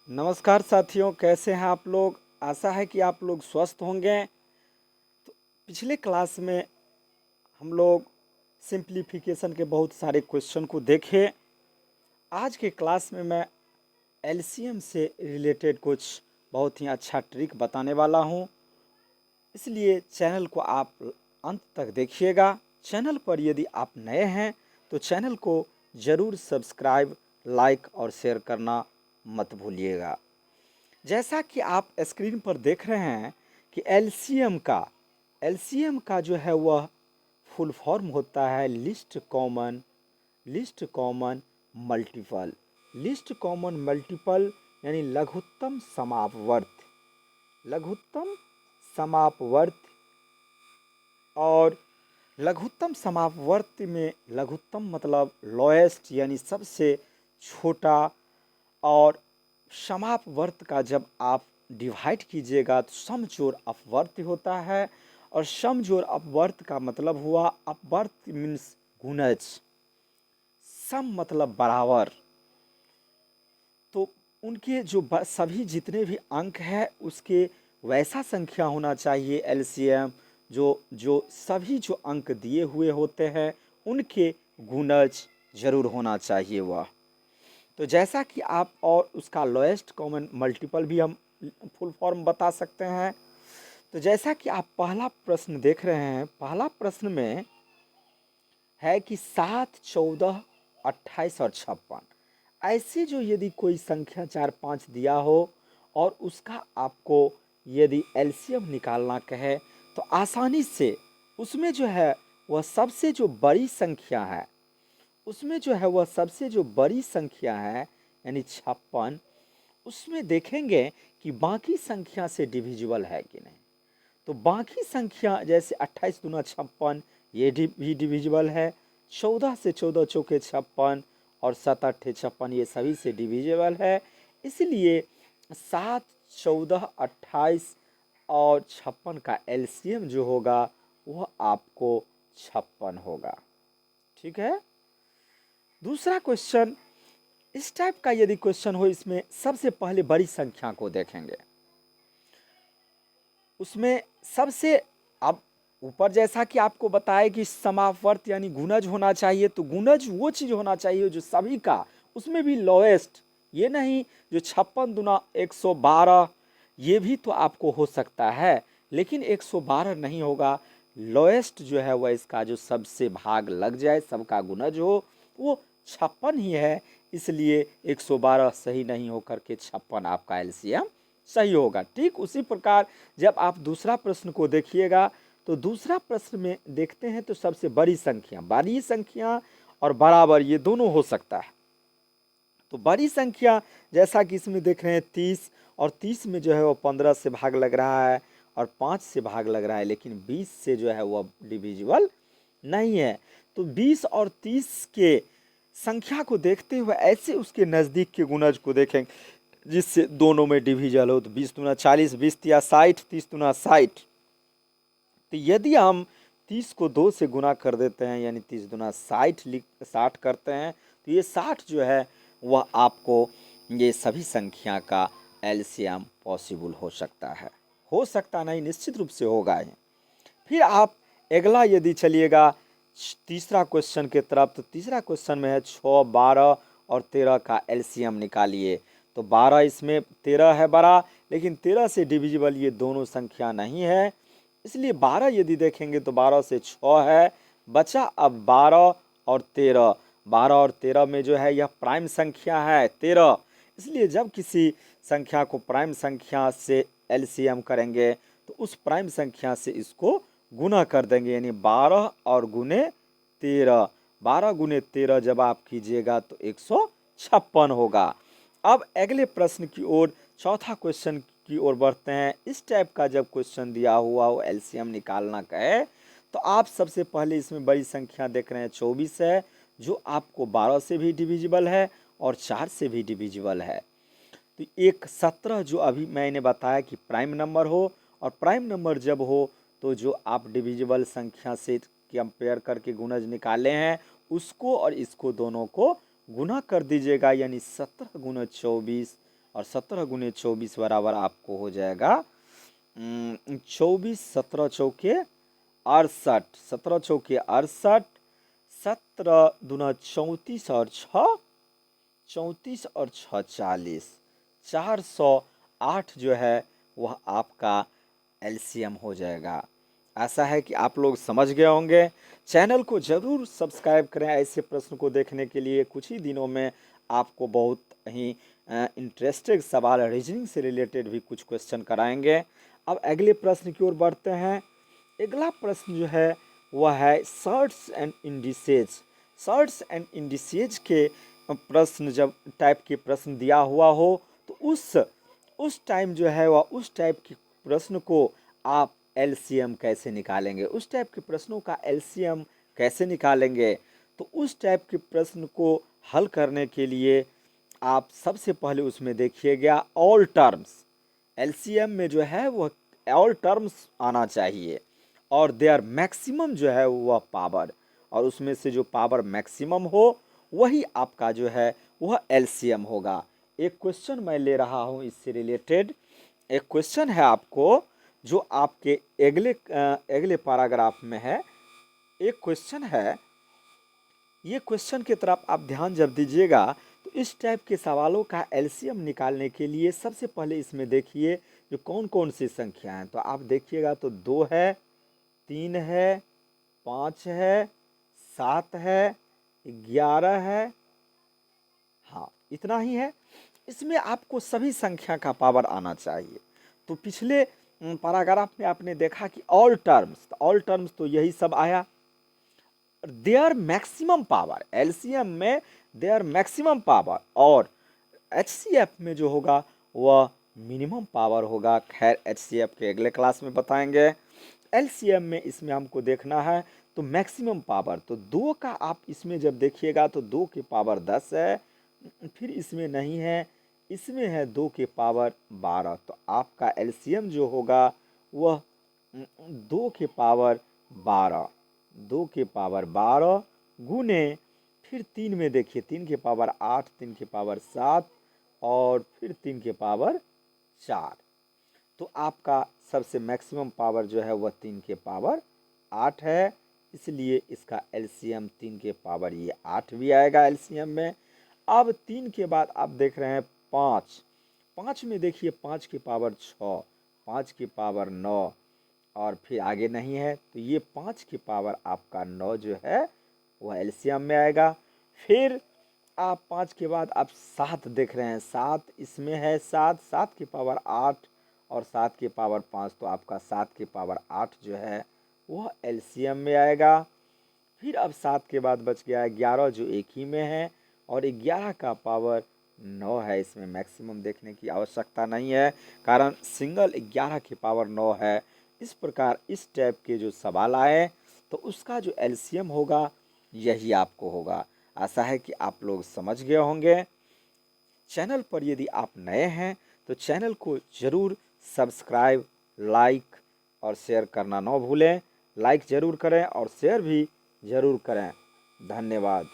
नमस्कार साथियों, कैसे हैं आप लोग। आशा है कि आप लोग स्वस्थ होंगे। पिछले क्लास में हम लोग सिंप्लीफिकेशन के बहुत सारे क्वेश्चन को देखे। आज के क्लास में मैं एलसीएम से रिलेटेड कुछ बहुत ही अच्छा ट्रिक बताने वाला हूं, इसलिए चैनल को आप अंत तक देखिएगा। चैनल पर यदि आप नए हैं तो चैनल को ज़रूर सब्सक्राइब, लाइक और शेयर करना मत भूलिएगा। जैसा कि आप स्क्रीन पर देख रहे हैं कि एलसीएम का जो है वह फुल फॉर्म होता है list common multiple. List common multiple यानी लघुत्तम समापवर्त। और लघुत्तम समापवर्त में लघुत्तम मतलब लोएस्ट यानी सबसे छोटा, और समापवर्त का जब आप डिवाइड कीजिएगा तो समजोड़ अपवर्त होता है। और समजोड़ अपवर्त का मतलब हुआ, अपवर्त मीन्स गुणज, सम मतलब बराबर। तो उनके जो सभी जितने भी अंक है उसके वैसा संख्या होना चाहिए एलसीएम, जो जो सभी जो अंक दिए हुए होते हैं उनके गुणज जरूर होना चाहिए वह। तो जैसा कि आप, और उसका लोएस्ट कॉमन मल्टीपल भी हम फुल फॉर्म बता सकते हैं। तो जैसा कि आप पहला प्रश्न देख रहे हैं, पहला प्रश्न में है कि 7, 14, 28 और 56 ऐसी जो यदि कोई संख्या 4, 5 दिया हो और उसका आपको यदि एलसीएम निकालना कहे तो आसानी से उसमें जो है वह सबसे जो बड़ी संख्या है, यानी 56, उसमें देखेंगे कि बाकी संख्या से डिविजिबल है कि नहीं। तो बाकी संख्या जैसे 28 दूना 56 ये भी डिविजिबल है, 14 से 14 चौके 56 और 7 8 56 ये सभी से डिविजिबल है। इसलिए 7, 14, 28 और 56 का एलसीएम जो होगा वह आपको 56 होगा। ठीक है। दूसरा क्वेश्चन, इस टाइप का यदि क्वेश्चन हो, इसमें सबसे पहले बड़ी संख्या को देखेंगे। उसमें सबसे, अब ऊपर जैसा कि आपको बताया कि समापवर्त यानी गुणज होना चाहिए, तो गुणज वो चीज होना चाहिए जो सभी का, उसमें भी लोएस्ट, ये नहीं जो 56 दूना 112, ये भी तो आपको हो सकता है लेकिन 112 नहीं होगा। लोएस्ट जो है वह इसका जो सबसे भाग लग जाए, सबका गुणज हो, वो 56 ही है। इसलिए 112 सही नहीं होकर के 56 आपका एलसीएम सही होगा। ठीक उसी प्रकार जब आप दूसरा प्रश्न को देखिएगा तो दूसरा प्रश्न में देखते हैं तो सबसे बड़ी संख्या और बराबर ये दोनों हो सकता है। तो बड़ी संख्या जैसा कि इसमें देख रहे हैं 30, और 30 में जो है वो 15 से भाग लग रहा है और 5 से भाग लग रहा है, लेकिन 20 से जो है वह डिविजिबल नहीं है। तो 20 और 30 के संख्या को देखते हुए ऐसे उसके नज़दीक के गुणज को देखेंगे जिससे दोनों में डिविजल हो। तो 20 दूना 40, 20 तिया 60, 30 दूना 60। तो यदि हम 30 को 2 से गुना कर देते हैं यानी 30 दूना 60 करते हैं, तो ये 60 जो है वह आपको ये सभी संख्या का एलसीएम पॉसिबल हो सकता है। हो सकता नहीं, निश्चित रूप से होगा ये। फिर आप अगला यदि चलिएगा तीसरा क्वेश्चन के तरफ, तो तीसरा क्वेश्चन में है 6, 12 और 13 का एलसीएम निकालिए। तो 12 इसमें 13 है बड़ा, लेकिन 13 से डिविजिबल ये दोनों संख्या नहीं है, इसलिए 12 यदि देखेंगे तो 12 से 6 है, बचा अब 12 और 13। 12 और 13 में जो है यह प्राइम संख्या है 13, इसलिए जब किसी संख्या को प्राइम संख्या से एलसीएम करेंगे तो उस प्राइम संख्या से इसको गुना कर देंगे, यानी 12 और गुने 13। 12 गुने 13 जब आप कीजिएगा तो 156 होगा। अब अगले प्रश्न की ओर, चौथा क्वेश्चन की ओर बढ़ते हैं। इस टाइप का जब क्वेश्चन दिया हुआ हो एलसीएम निकालना कहे तो आप सबसे पहले इसमें बड़ी संख्या देख रहे हैं 24 है, जो आपको 12 से भी डिविजिबल है और 4 से भी डिविजिबल है। तो एक 17 जो अभी मैंने बताया कि प्राइम नंबर हो, और प्राइम नंबर जब हो तो जो आप डिविजिबल संख्या से कंपेयर करके गुणज निकाले हैं उसको और इसको दोनों को गुना कर दीजिएगा, यानी 17 गुना 24 और 17 गुने 24 बराबर आपको हो जाएगा 24, 17 चौके 68, 17 चौके 68, 17 दूना 34 और 6, 34 और 6 40, 408 जो है वह आपका एलसीएम हो जाएगा। आशा है कि आप लोग समझ गए होंगे। चैनल को ज़रूर सब्सक्राइब करें, ऐसे प्रश्न को देखने के लिए। कुछ ही दिनों में आपको बहुत ही इंटरेस्टिंग सवाल रीजनिंग से रिलेटेड भी कुछ क्वेश्चन कराएंगे। अब अगले प्रश्न की ओर बढ़ते हैं। अगला प्रश्न जो है वह है shorts and indices. Shorts and indices के प्रश्न जब टाइप के प्रश्न दिया हुआ हो तो उस टाइम जो है वह उस टाइप के प्रश्न को आप एलसीएम कैसे निकालेंगे, उस टाइप के प्रश्नों का एलसीएम कैसे निकालेंगे। तो उस टाइप के प्रश्न को हल करने के लिए आप सबसे पहले उसमें देखिएगा ऑल टर्म्स। एलसीएम में जो है वह ऑल टर्म्स आना चाहिए और देयर मैक्सिमम जो है वह पावर, और उसमें से जो पावर मैक्सिमम हो वही आपका जो है वह एलसीएम होगा। एक क्वेश्चन मैं ले रहा हूँ इससे रिलेटेड। एक क्वेश्चन है आपको जो आपके अगले पैराग्राफ में है। एक क्वेश्चन है, ये क्वेश्चन की तरफ आप ध्यान जब दीजिएगा तो इस टाइप के सवालों का एलसीएम निकालने के लिए सबसे पहले इसमें देखिए जो कौन कौन सी संख्या हैं। तो आप देखिएगा तो 2 है, 3 है, 5 है, 7 है, 11 है, हाँ इतना ही है। इसमें आपको सभी संख्या का पावर आना चाहिए। तो पिछले पैराग्राफ में आपने देखा कि ऑल टर्म्स तो यही सब आया। देयर मैक्सिमम पावर, एलसीएम में देयर मैक्सिमम पावर, और एचसीएफ में जो होगा वह मिनिमम पावर होगा। खैर एचसीएफ के अगले क्लास में बताएंगे। एलसीएम में इसमें हमको देखना है तो मैक्सिमम पावर, तो 2 का आप इसमें जब देखिएगा तो 2 के पावर 10 है, फिर इसमें नहीं है, इसमें है 2 के पावर 12। तो आपका एलसीएम जो होगा वह 2 के पावर 12, 2 के पावर 12 गुने, फिर 3 में देखिए 3 के पावर 8, 3 के पावर 7 और फिर 3 के पावर 4। तो आपका सबसे मैक्सिमम पावर जो है वह 3 के पावर 8 है, इसलिए इसका एलसीएम 3 के पावर ये 8 भी आएगा एलसीएम में। अब 3 के बाद आप देख रहे हैं 5, 5 में देखिए 5 की पावर 6, 5 की पावर 9 और फिर आगे नहीं है, तो ये 5 की पावर आपका 9 जो है वह एलसीएम में आएगा। फिर आप 5 के बाद आप 7 देख रहे हैं, 7 इसमें है, 7, 7 की पावर 8 और 7 की पावर 5, तो आपका 7 की पावर 8 जो है वह एलसीएम में आएगा। फिर अब 7 के बाद बच गया है 11 जो एक ही में है, और 11 का पावर 9 है। इसमें मैक्सिमम देखने की आवश्यकता नहीं है कारण सिंगल 11 की पावर 9 है। इस प्रकार इस टाइप के जो सवाल आए तो उसका जो एलसीएम होगा यही आपको होगा। आशा है कि आप लोग समझ गए होंगे। चैनल पर यदि आप नए हैं तो चैनल को ज़रूर सब्सक्राइब, लाइक और शेयर करना ना भूलें। लाइक ज़रूर करें और शेयर भी ज़रूर करें। धन्यवाद।